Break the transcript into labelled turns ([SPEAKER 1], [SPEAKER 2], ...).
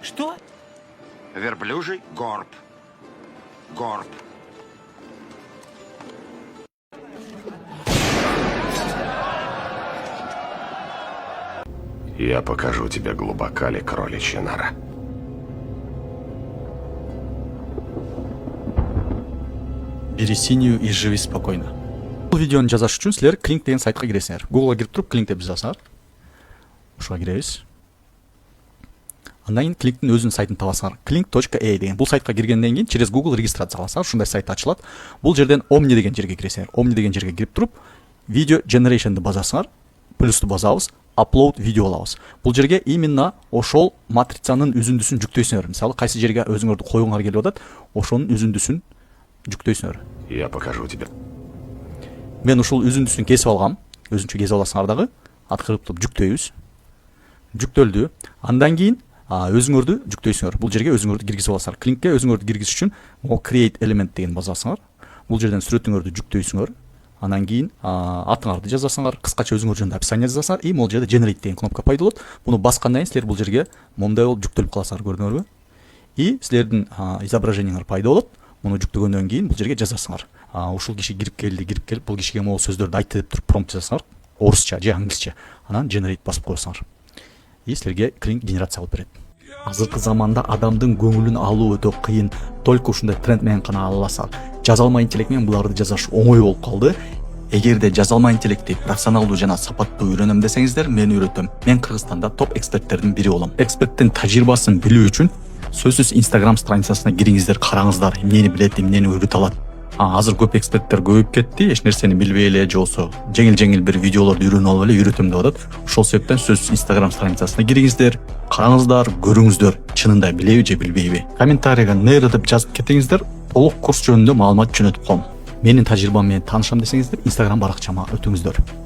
[SPEAKER 1] Что?
[SPEAKER 2] Верблюжий горб. Горб.
[SPEAKER 3] Я покажу тебе, глубока ли кроличья нора.
[SPEAKER 4] Бери синюю и живи спокойно. Бұл видеоны жазаш үшін сілер Клинк деген сайтқа кіресіңдер. Google'a кіріп тұрып Клинк деп жазасыңдар. Ошоға кіребіз. Андан кейін Клинктің өзінің сайтын табасыңдар. Klink.ee деген. Бұл сайтқа кіргеннен кейін через Google регистрация аласыңдар. Ушундай сайт ачылат. Бұл жерден Omni деген жерге кіресіңдер. Omni деген жерге кіріп тұрып, видео generation'ды базасыңдар. Плюсты базабыз, upload видео алабыз. Бұл жерге именно ошол матрицанын үзүндүсүн жүктөйсүңөр. Мисалы, кайсы жерге өзүңөрдү коюңар келип атат, ошонун үзүндүсүн жүктөйсүңөр.
[SPEAKER 3] Я покажу тебе.
[SPEAKER 4] Мен ушул үзүндүсүн кесип алгам. Өзүнчө кесип аласыңар дагы. Аткырып туруп жүктөйбүз. Жүктөлдү. Андан кийин өзүңөрдү жүктөйсүңөр. Бул жерге өзүңөрдү киргизип аласыңар. Клинкке өзүңөрдү киргизиш үчүн create element деген базасыңар. Бул жерден сүрөтүңөрдү жүктөйсүңөр. Андан кийин атыңарды жазасыңар, кыскача өзүңөр жөнүндө описание жазасыңар, и могул жерде generate деген кнопка пайда болот. Муну баскандан кийин силер бул жерге момундай болуп жүктөлүп каласыңар, көрдүңөрбү? И силердин изображениеңер пайда болот. Муну жүктөгөндөн кийин бул жерге жазасыңар. Ушул киши кирип келип бул кишиге могул сөздөрдү айтты деп туруп промпт жазасыңар. Орусча же англисче. Анан generate басып коесуңар. И силерге Клинк генерация кылып берет. Азыркы заманда адамдын көңүлүн алуу өтө кыйын. Только ушундай тренд менен гана ала аласың. Жазалма интеллект менен буларды жасаш оңой болуп калды. Эгерде жазалма интеллектти профессионалдуу жана сапаттуу үйрөнөм десеңиздер, мен үйрөтөм. Мен Кыргызстанда топ эксперттердин бири болом. Эксперттин тажрыйбасын билүү үчүн сөзсүз Instagram страницасына кириңиздер, караңыздар, эмнени билет, эмнени үйрөтө алат. Азыр көп эксперттер көбөйүп кетти, эч нерсени билбей эле же болсо жеңил бир видеолорду үйрөнүп алып эле үйрөтөм деп атат. Ошол себептен сөзсүз Instagram страницасына кириңиздер, караңыздар, көрүңүздөр, чынында билеби же билбейби. Комментарийга нейро деп жазып кетиңиздер, толук курс жөнүндө маалымат жөнөтүп коем. Менин тажрыйбам менен таанышам десеңиздер, Instagram баракчама өтүңүздөр.